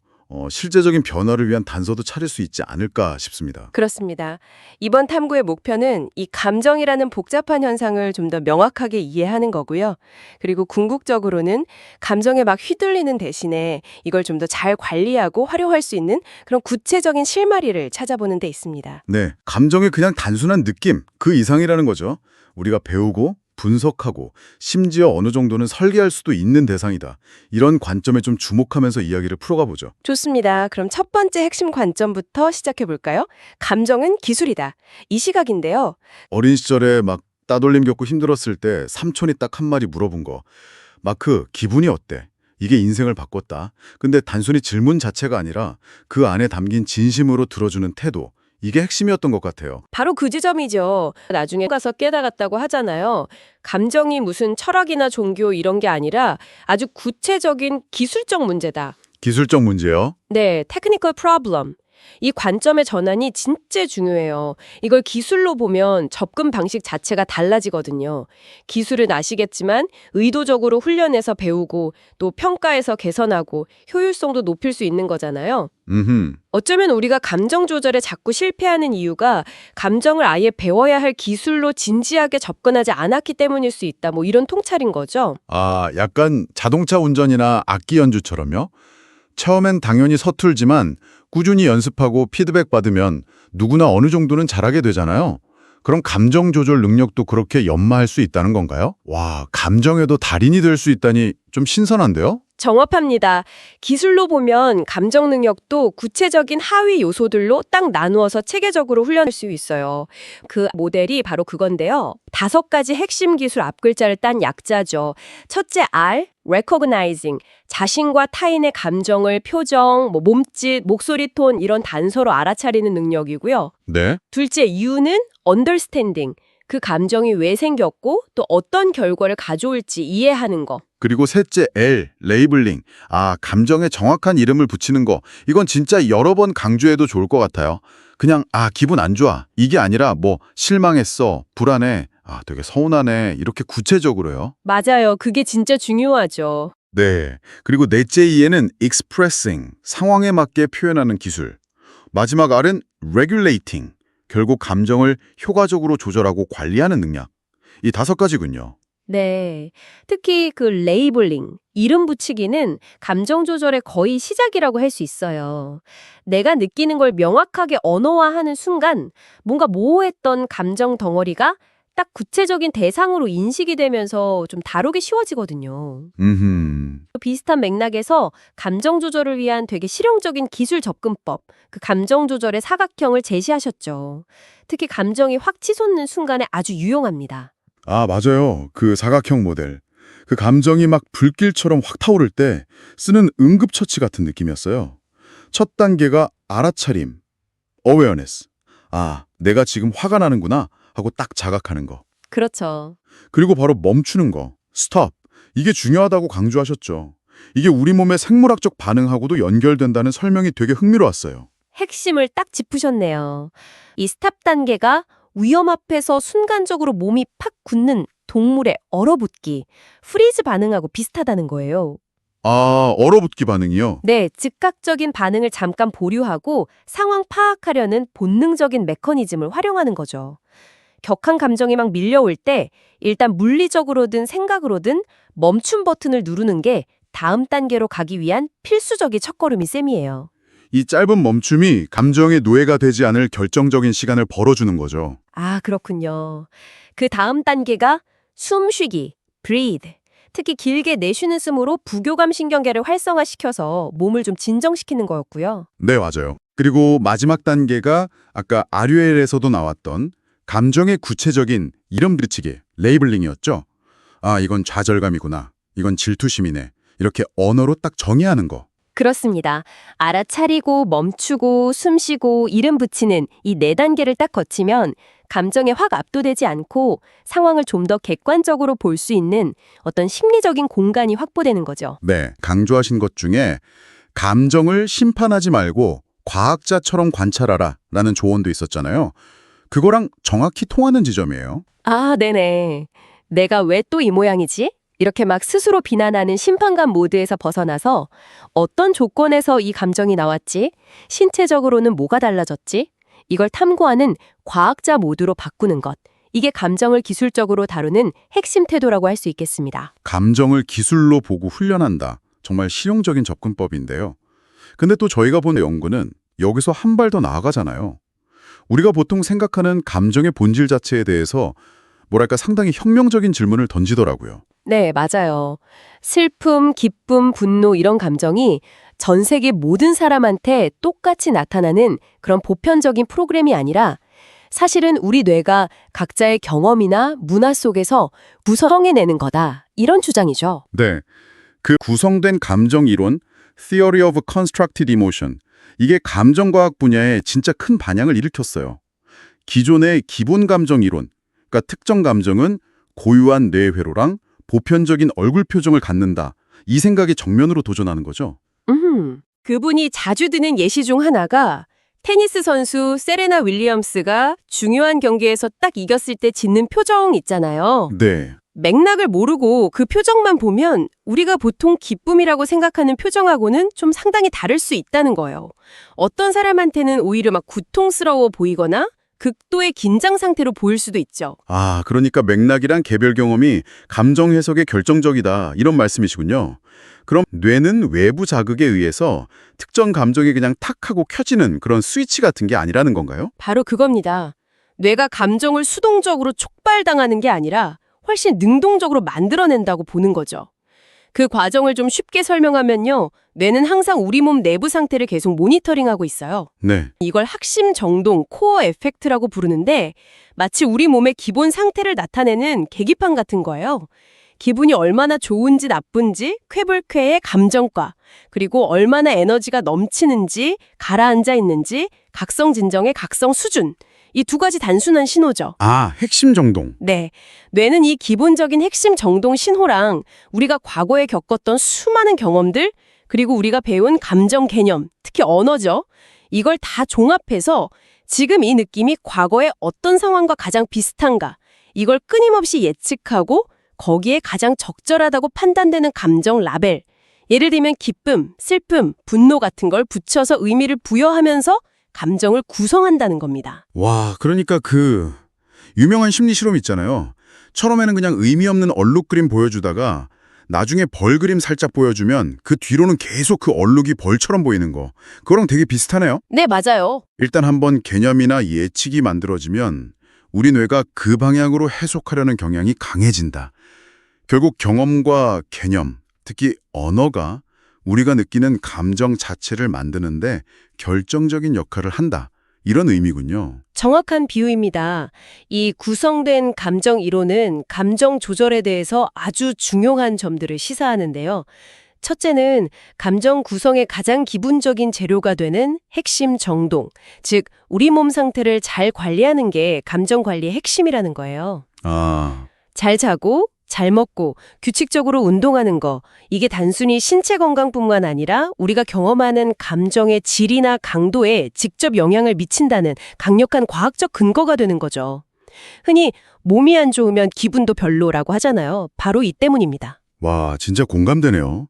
실제적인 변화를 위한 단서도 찾을 수 있지 않을까 싶습니다. 그렇습니다. 이번 탐구의 목표는 이 감정이라는 복잡한 현상을 좀 더 명확하게 이해하는 거고요. 그리고 궁극적으로는 감정에 막 휘둘리는 대신에 이걸 좀 더 잘 관리하고 활용할 수 있는 그런 구체적인 실마리를 찾아보는 데 있습니다. 네, 감정이 그냥 단순한 느낌, 그 이상이라는 거죠. 우리가 배우고 분석하고 심지어 어느 정도는 설계할 수도 있는 대상이다. 이런 관점에 좀 주목하면서 이야기를 풀어가 보죠. 좋습니다. 그럼 첫 번째 핵심 관점부터 시작해 볼까요? 감정은 기술이다. 이 시각인데요. 어린 시절에 막 따돌림 겪고 힘들었을 때 삼촌이 딱 한 마디 물어본 거. 마크, 기분이 어때? 이게 인생을 바꿨다. 근데 단순히 질문 자체가 아니라 그 안에 담긴 진심으로 들어주는 태도. 이게 핵심이었던 것 같아요. 바로 그 지점이죠. 나중에 가서 깨달았다고 하잖아요. 감정이 무슨 철학이나 종교 이런 게 아니라 아주 구체적인 기술적 문제다. 기술적 문제요. 네, technical problem. 이 관점의 전환이 진짜 중요해요. 이걸 기술로 보면 접근 방식 자체가 달라지거든요. 기술은 아시겠지만 의도적으로 훈련해서 배우고 또 평가해서 개선하고 효율성도 높일 수 있는 거잖아요. 어쩌면 우리가 감정 조절에 자꾸 실패하는 이유가 감정을 아예 배워야 할 기술로 진지하게 접근하지 않았기 때문일 수 있다. 뭐 이런 통찰인 거죠. 아, 약간 자동차 운전이나 악기 연주처럼요? 처음엔 당연히 서툴지만 꾸준히 연습하고 피드백 받으면 누구나 어느 정도는 잘하게 되잖아요. 그럼 감정 조절 능력도 그렇게 연마할 수 있다는 건가요? 와, 감정에도 달인이 될 수 있다니 좀 신선한데요? 정확합니다. 기술로 보면 감정 능력도 구체적인 하위 요소들로 딱 나누어서 체계적으로 훈련할 수 있어요. 그 모델이 바로 그건데요. 5가지 핵심 기술 앞글자를 딴 약자죠. 첫째 R, recognizing, 자신과 타인의 감정을 표정, 몸짓, 목소리 톤 이런 단서로 알아차리는 능력이고요. 네. 둘째 U는 understanding, 그 감정이 왜 생겼고 또 어떤 결과를 가져올지 이해하는 거. 그리고 셋째 L, 레이블링. 아, 감정에 정확한 이름을 붙이는 거. 이건 진짜 여러 번 강조해도 좋을 것 같아요. 그냥 기분 안 좋아. 이게 아니라 뭐 실망했어, 불안해, 되게 서운하네. 이렇게 구체적으로요. 맞아요. 그게 진짜 중요하죠. 네. 그리고 넷째 E에는 expressing, 상황에 맞게 표현하는 기술. 마지막 R은 regulating, 결국 감정을 효과적으로 조절하고 관리하는 능력. 이 5가지군요. 네. 특히 그 레이블링, 이름 붙이기는 감정 조절의 거의 시작이라고 할 수 있어요. 내가 느끼는 걸 명확하게 언어화하는 순간 뭔가 모호했던 감정 덩어리가 딱 구체적인 대상으로 인식이 되면서 좀 다루기 쉬워지거든요. 비슷한 맥락에서 감정 조절을 위한 되게 실용적인 기술 접근법, 그 감정 조절의 사각형을 제시하셨죠. 특히 감정이 확 치솟는 순간에 아주 유용합니다. 아, 맞아요. 그 사각형 모델. 그 감정이 막 불길처럼 확 타오를 때 쓰는 응급처치 같은 느낌이었어요. 첫 단계가 알아차림, awareness. 아, 내가 지금 화가 나는구나 하고 딱 자각하는 거. 그렇죠. 그리고 바로 멈추는 거, stop. 이게 중요하다고 강조하셨죠. 이게 우리 몸의 생물학적 반응하고도 연결된다는 설명이 되게 흥미로웠어요. 핵심을 딱 짚으셨네요. 이 스탑 단계가 위험 앞에서 순간적으로 몸이 팍 굳는 동물의 얼어붙기, 프리즈 반응하고 비슷하다는 거예요. 아, 얼어붙기 반응이요? 네, 즉각적인 반응을 잠깐 보류하고 상황 파악하려는 본능적인 메커니즘을 활용하는 거죠. 격한 감정이 막 밀려올 때 일단 물리적으로든 생각으로든 멈춤 버튼을 누르는 게 다음 단계로 가기 위한 필수적인 첫걸음이 셈이에요. 이 짧은 멈춤이 감정의 노예가 되지 않을 결정적인 시간을 벌어주는 거죠. 아, 그렇군요. 그 다음 단계가 숨쉬기, breathe. 특히 길게 내쉬는 숨으로 부교감 신경계를 활성화시켜서 몸을 좀 진정시키는 거였고요. 네, 맞아요. 그리고 마지막 단계가 아까 아류엘에서도 나왔던 감정의 구체적인 이름 붙이기, 레이블링이었죠. 아, 이건 좌절감이구나. 이건 질투심이네. 이렇게 언어로 딱 정의하는 거. 그렇습니다. 알아차리고 멈추고 숨쉬고 이름 붙이는 이 4단계를 딱 거치면 감정에 확 압도되지 않고 상황을 좀 더 객관적으로 볼 수 있는 어떤 심리적인 공간이 확보되는 거죠. 네, 강조하신 것 중에 감정을 심판하지 말고 과학자처럼 관찰하라 라는 조언도 있었잖아요. 그거랑 정확히 통하는 지점이에요. 아, 네네. 내가 왜 또 이 모양이지? 이렇게 막 스스로 비난하는 심판관 모드에서 벗어나서 어떤 조건에서 이 감정이 나왔지? 신체적으로는 뭐가 달라졌지? 이걸 탐구하는 과학자 모드로 바꾸는 것. 이게 감정을 기술적으로 다루는 핵심 태도라고 할 수 있겠습니다. 감정을 기술로 보고 훈련한다. 정말 실용적인 접근법인데요. 근데 또 저희가 본 연구는 여기서 한 발 더 나아가잖아요. 우리가 보통 생각하는 감정의 본질 자체에 대해서 뭐랄까 상당히 혁명적인 질문을 던지더라고요. 네, 맞아요. 슬픔, 기쁨, 분노 이런 감정이 전 세계 모든 사람한테 똑같이 나타나는 그런 보편적인 프로그램이 아니라 사실은 우리 뇌가 각자의 경험이나 문화 속에서 구성해내는 거다. 이런 주장이죠. 네, 그 구성된 감정 이론, Theory of Constructed Emotion, 이게 감정과학 분야에 진짜 큰 반향을 일으켰어요. 기존의 기본 감정 이론, 그러니까 특정 감정은 고유한 뇌 회로랑 보편적인 얼굴 표정을 갖는다. 이 생각에 정면으로 도전하는 거죠. 그분이 자주 드는 예시 중 하나가 테니스 선수 세레나 윌리엄스가 중요한 경기에서 딱 이겼을 때 짓는 표정 있잖아요. 네, 맥락을 모르고 그 표정만 보면 우리가 보통 기쁨이라고 생각하는 표정하고는 좀 상당히 다를 수 있다는 거예요. 어떤 사람한테는 오히려 막 고통스러워 보이거나 극도의 긴장 상태로 보일 수도 있죠. 아, 그러니까 맥락이랑 개별 경험이 감정 해석에 결정적이다. 이런 말씀이시군요. 그럼 뇌는 외부 자극에 의해서 특정 감정이 그냥 탁 하고 켜지는 그런 스위치 같은 게 아니라는 건가요? 바로 그겁니다. 뇌가 감정을 수동적으로 촉발당하는 게 아니라 훨씬 능동적으로 만들어낸다고 보는 거죠. 그 과정을 좀 쉽게 설명하면요. 뇌는 항상 우리 몸 내부 상태를 계속 모니터링하고 있어요. 네. 이걸 학심 정동, 코어 에펙트라고 부르는데 마치 우리 몸의 기본 상태를 나타내는 계기판 같은 거예요. 기분이 얼마나 좋은지 나쁜지, 쾌불쾌의 감정과, 그리고 얼마나 에너지가 넘치는지, 가라앉아 있는지, 각성진정의 각성 수준. 이 2가지 단순한 신호죠. 아, 핵심 정동. 네. 뇌는 이 기본적인 핵심 정동 신호랑 우리가 과거에 겪었던 수많은 경험들, 그리고 우리가 배운 감정 개념, 특히 언어죠. 이걸 다 종합해서 지금 이 느낌이 과거의 어떤 상황과 가장 비슷한가, 이걸 끊임없이 예측하고 거기에 가장 적절하다고 판단되는 감정 라벨, 예를 들면 기쁨, 슬픔, 분노 같은 걸 붙여서 의미를 부여하면서 감정을 구성한다는 겁니다. 와, 그러니까 그 유명한 심리 실험 있잖아요. 처음에는 그냥 의미 없는 얼룩 그림 보여주다가 나중에 벌 그림 살짝 보여주면 그 뒤로는 계속 그 얼룩이 벌처럼 보이는 거. 그거랑 되게 비슷하네요. 네, 맞아요. 일단 한번 개념이나 예측이 만들어지면 우리 뇌가 그 방향으로 해석하려는 경향이 강해진다. 결국 경험과 개념, 특히 언어가 우리가 느끼는 감정 자체를 만드는데 결정적인 역할을 한다. 이런 의미군요. 정확한 비유입니다. 이 구성된 감정 이론은 감정 조절에 대해서 아주 중요한 점들을 시사하는데요. 첫째는 감정 구성의 가장 기본적인 재료가 되는 핵심 정동, 즉 우리 몸 상태를 잘 관리하는 게 감정 관리의 핵심이라는 거예요. 아, 잘 자고 잘 먹고 규칙적으로 운동하는 거, 이게 단순히 신체 건강뿐만 아니라 우리가 경험하는 감정의 질이나 강도에 직접 영향을 미친다는 강력한 과학적 근거가 되는 거죠. 흔히 몸이 안 좋으면 기분도 별로라고 하잖아요. 바로 이 때문입니다. 와, 진짜 공감되네요.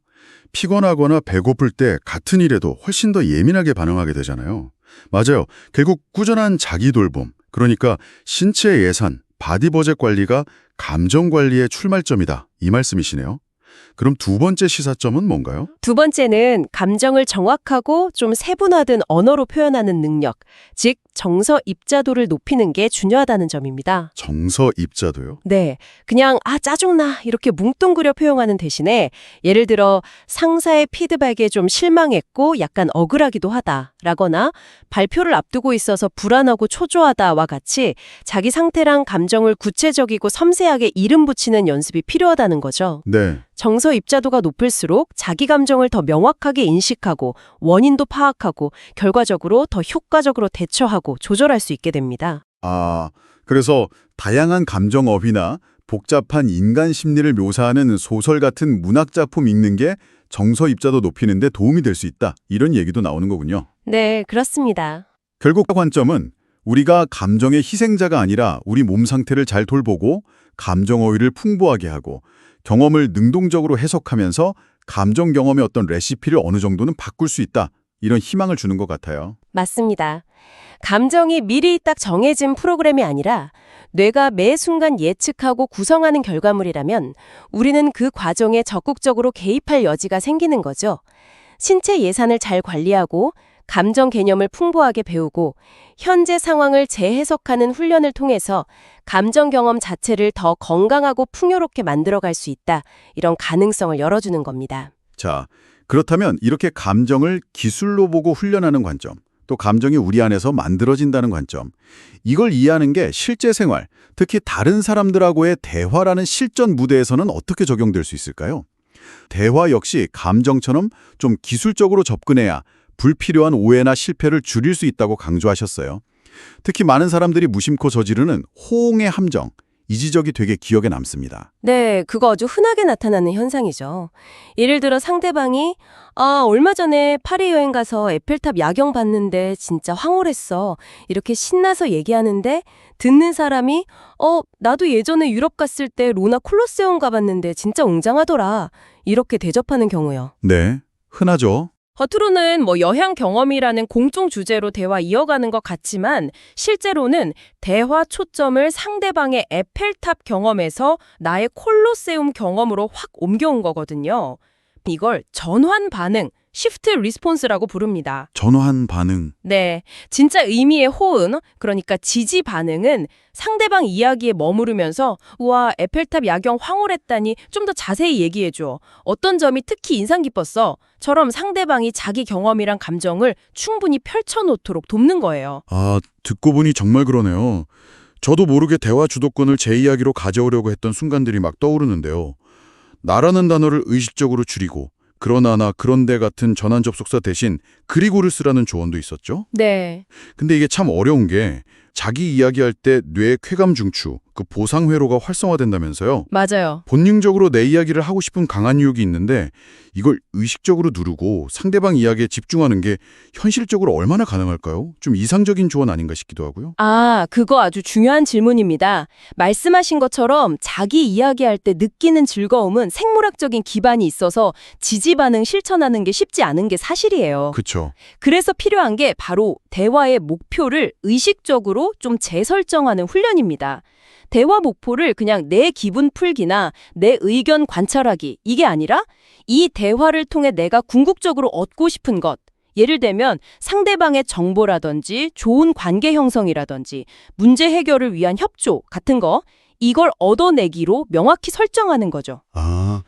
피곤하거나 배고플 때 같은 일에도 훨씬 더 예민하게 반응하게 되잖아요. 맞아요. 결국 꾸준한 자기 돌봄, 그러니까 신체 예산, 바디 버젯 관리가 감정 관리의 출발점이다. 이 말씀이시네요. 그럼 두 번째 시사점은 뭔가요? 두 번째는 감정을 정확하고 좀 세분화된 언어로 표현하는 능력, 즉 정서 입자도를 높이는 게 중요하다는 점입니다. 정서 입자도요? 네, 그냥 짜증나 이렇게 뭉뚱그려 표현하는 대신에 예를 들어 상사의 피드백에 좀 실망했고 약간 억울하기도 하다라거나 발표를 앞두고 있어서 불안하고 초조하다와 같이 자기 상태랑 감정을 구체적이고 섬세하게 이름 붙이는 연습이 필요하다는 거죠. 네. 정서 입자도가 높을수록 자기 감정을 더 명확하게 인식하고 원인도 파악하고 결과적으로 더 효과적으로 대처하고 조절할 수 있게 됩니다. 아, 그래서 다양한 감정업이나 복잡한 인간 심리를 묘사하는 소설 같은 문학작품 읽는 게 정서 입자도 높이는 데 도움이 될 수 있다. 이런 얘기도 나오는 거군요. 네, 그렇습니다. 결국 관점은 우리가 감정의 희생자가 아니라 우리 몸 상태를 잘 돌보고 감정 어휘를 풍부하게 하고 경험을 능동적으로 해석하면서 감정 경험의 어떤 레시피를 어느 정도는 바꿀 수 있다. 이런 희망을 주는 것 같아요. 맞습니다. 감정이 미리 딱 정해진 프로그램이 아니라 뇌가 매 순간 예측하고 구성하는 결과물이라면 우리는 그 과정에 적극적으로 개입할 여지가 생기는 거죠. 신체 예산을 잘 관리하고 감정 개념을 풍부하게 배우고 현재 상황을 재해석하는 훈련을 통해서 감정 경험 자체를 더 건강하고 풍요롭게 만들어갈 수 있다. 이런 가능성을 열어주는 겁니다. 자, 그렇다면 이렇게 감정을 기술로 보고 훈련하는 관점, 또 감정이 우리 안에서 만들어진다는 관점, 이걸 이해하는 게 실제 생활, 특히 다른 사람들하고의 대화라는 실전 무대에서는 어떻게 적용될 수 있을까요? 대화 역시 감정처럼 좀 기술적으로 접근해야 불필요한 오해나 실패를 줄일 수 있다고 강조하셨어요. 특히 많은 사람들이 무심코 저지르는 호응의 함정, 이 지적이 되게 기억에 남습니다. 네, 그거 아주 흔하게 나타나는 현상이죠. 예를 들어 상대방이 얼마 전에 파리 여행 가서 에펠탑 야경 봤는데 진짜 황홀했어. 이렇게 신나서 얘기하는데 듣는 사람이 나도 예전에 유럽 갔을 때 로나 콜로세움 가봤는데 진짜 웅장하더라. 이렇게 대접하는 경우요. 네, 흔하죠. 겉으로는 여행 경험이라는 공통 주제로 대화 이어가는 것 같지만 실제로는 대화 초점을 상대방의 에펠탑 경험에서 나의 콜로세움 경험으로 확 옮겨온 거거든요. 이걸 전환 반응, 시프트 리스폰스라고 부릅니다. 전환 반응. 네, 진짜 의미의 호응, 그러니까 지지 반응은 상대방 이야기에 머무르면서 우와, 에펠탑 야경 황홀했다니 좀 더 자세히 얘기해줘. 어떤 점이 특히 인상 깊었어? 처럼 상대방이 자기 경험이랑 감정을 충분히 펼쳐놓도록 돕는 거예요. 아, 듣고 보니 정말 그러네요. 저도 모르게 대화 주도권을 제 이야기로 가져오려고 했던 순간들이 막 떠오르는데요. 나라는 단어를 의식적으로 줄이고 그러나 그런데 같은 전환 접속사 대신 그리고를 쓰라는 조언도 있었죠. 네. 근데 이게 참 어려운 게 자기 이야기할 때 뇌의 쾌감 중추, 그 보상 회로가 활성화된다면서요. 맞아요. 본능적으로 내 이야기를 하고 싶은 강한 유혹이 있는데 이걸 의식적으로 누르고 상대방 이야기에 집중하는 게 현실적으로 얼마나 가능할까요? 좀 이상적인 조언 아닌가 싶기도 하고요. 그거 아주 중요한 질문입니다. 말씀하신 것처럼 자기 이야기할 때 느끼는 즐거움은 생물학적인 기반이 있어서 지지 반응 실천하는 게 쉽지 않은 게 사실이에요. 그렇죠. 그래서 필요한 게 바로 대화의 목표를 의식적으로 좀 재설정하는 훈련입니다. 대화 목표를 그냥 내 기분 풀기나 내 의견 관찰하기 이게 아니라 이 대화를 통해 내가 궁극적으로 얻고 싶은 것, 예를 들면 상대방의 정보라든지 좋은 관계 형성이라든지 문제 해결을 위한 협조 같은 거, 이걸 얻어내기로 명확히 설정하는 거죠.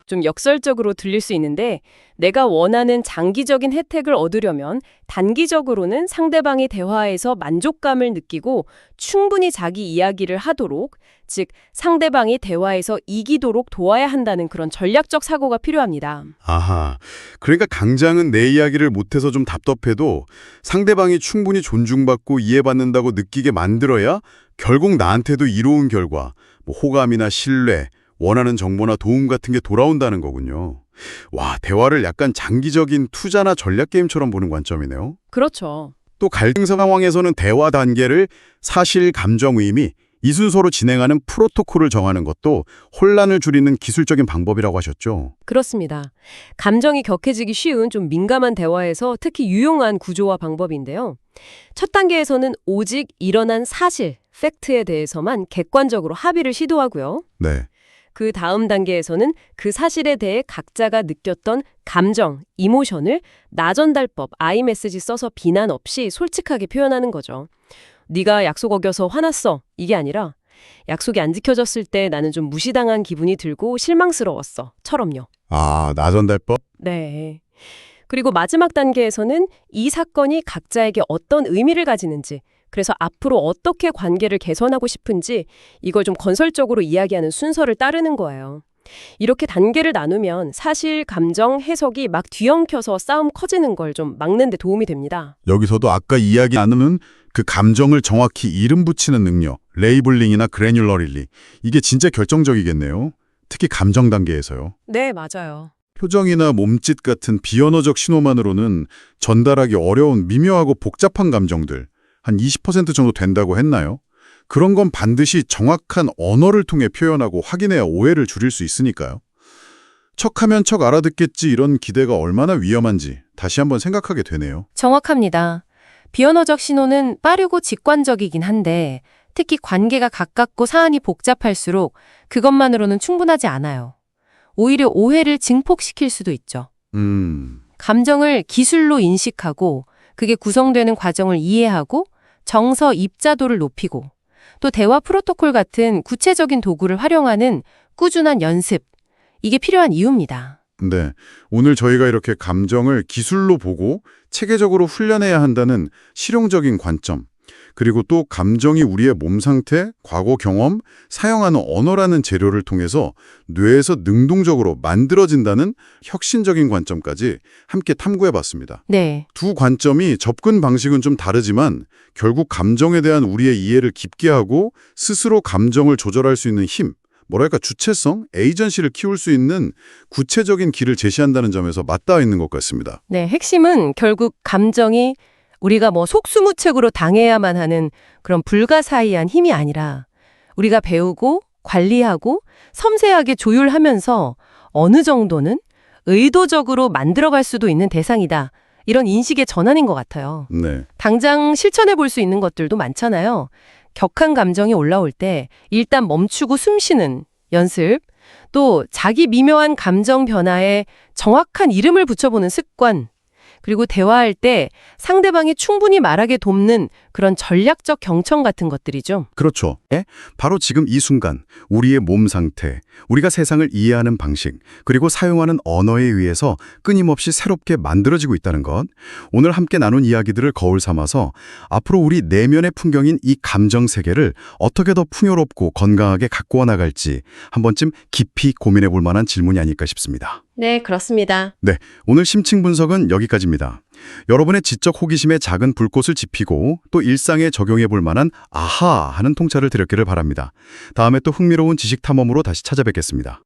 좀 역설적으로 들릴 수 있는데 내가 원하는 장기적인 혜택을 얻으려면 단기적으로는 상대방이 대화에서 만족감을 느끼고 충분히 자기 이야기를 하도록, 즉 상대방이 대화에서 이기도록 도와야 한다는 그런 전략적 사고가 필요합니다. 아하, 그러니까 강장은 내 이야기를 못해서 좀 답답해도 상대방이 충분히 존중받고 이해받는다고 느끼게 만들어야 결국 나한테도 이로운 결과, 호감이나 신뢰, 원하는 정보나 도움 같은 게 돌아온다는 거군요. 와, 대화를 약간 장기적인 투자나 전략 게임처럼 보는 관점이네요. 그렇죠. 또 갈등 상황에서는 대화 단계를 사실, 감정, 의미, 이 순서로 진행하는 프로토콜을 정하는 것도 혼란을 줄이는 기술적인 방법이라고 하셨죠. 그렇습니다. 감정이 격해지기 쉬운 좀 민감한 대화에서 특히 유용한 구조와 방법인데요. 첫 단계에서는 오직 일어난 사실, 팩트에 대해서만 객관적으로 합의를 시도하고요. 네. 그 다음 단계에서는 그 사실에 대해 각자가 느꼈던 감정, 이모션을 나전달법, 아이메시지 써서 비난 없이 솔직하게 표현하는 거죠. 네가 약속 어겨서 화났어. 이게 아니라 약속이 안 지켜졌을 때 나는 좀 무시당한 기분이 들고 실망스러웠어. 처럼요. 아, 나전달법? 네. 그리고 마지막 단계에서는 이 사건이 각자에게 어떤 의미를 가지는지, 그래서 앞으로 어떻게 관계를 개선하고 싶은지 이걸 좀 건설적으로 이야기하는 순서를 따르는 거예요. 이렇게 단계를 나누면 사실, 감정, 해석이 막 뒤엉켜서 싸움 커지는 걸 좀 막는 데 도움이 됩니다. 여기서도 아까 이야기 나누는 그 감정을 정확히 이름 붙이는 능력, 레이블링이나 그래뉴러릴리, 이게 진짜 결정적이겠네요. 특히 감정 단계에서요. 네, 맞아요. 표정이나 몸짓 같은 비언어적 신호만으로는 전달하기 어려운 미묘하고 복잡한 감정들, 한 20% 정도 된다고 했나요? 그런 건 반드시 정확한 언어를 통해 표현하고 확인해야 오해를 줄일 수 있으니까요. 척하면 척 알아듣겠지 이런 기대가 얼마나 위험한지 다시 한번 생각하게 되네요. 정확합니다. 비언어적 신호는 빠르고 직관적이긴 한데 특히 관계가 가깝고 사안이 복잡할수록 그것만으로는 충분하지 않아요. 오히려 오해를 증폭시킬 수도 있죠. 감정을 기술로 인식하고 그게 구성되는 과정을 이해하고 정서 입자도를 높이고 또 대화 프로토콜 같은 구체적인 도구를 활용하는 꾸준한 연습, 이게 필요한 이유입니다. 네, 오늘 저희가 이렇게 감정을 기술로 보고 체계적으로 훈련해야 한다는 실용적인 관점, 그리고 또 감정이 우리의 몸 상태, 과거 경험, 사용하는 언어라는 재료를 통해서 뇌에서 능동적으로 만들어진다는 혁신적인 관점까지 함께 탐구해봤습니다. 네. 두 관점이 접근 방식은 좀 다르지만 결국 감정에 대한 우리의 이해를 깊게 하고 스스로 감정을 조절할 수 있는 힘, 뭐랄까 주체성, 에이전시를 키울 수 있는 구체적인 길을 제시한다는 점에서 맞닿아 있는 것 같습니다. 네, 핵심은 결국 감정이 우리가 속수무책으로 당해야만 하는 그런 불가사의한 힘이 아니라 우리가 배우고 관리하고 섬세하게 조율하면서 어느 정도는 의도적으로 만들어갈 수도 있는 대상이다. 이런 인식의 전환인 것 같아요. 네. 당장 실천해 볼 수 있는 것들도 많잖아요. 격한 감정이 올라올 때 일단 멈추고 숨 쉬는 연습, 또 자기 미묘한 감정 변화에 정확한 이름을 붙여보는 습관, 그리고 대화할 때 상대방이 충분히 말하게 돕는 그런 전략적 경청 같은 것들이죠. 그렇죠. 바로 지금 이 순간 우리의 몸 상태, 우리가 세상을 이해하는 방식, 그리고 사용하는 언어에 의해서 끊임없이 새롭게 만들어지고 있다는 것. 오늘 함께 나눈 이야기들을 거울 삼아서 앞으로 우리 내면의 풍경인 이 감정 세계를 어떻게 더 풍요롭고 건강하게 가꾸어 나갈지 한 번쯤 깊이 고민해 볼 만한 질문이 아닐까 싶습니다. 네, 그렇습니다. 네, 오늘 심층 분석은 여기까지입니다. 여러분의 지적 호기심에 작은 불꽃을 지피고 또 일상에 적용해 볼 만한 아하 하는 통찰을 드렸기를 바랍니다. 다음에 또 흥미로운 지식 탐험으로 다시 찾아뵙겠습니다.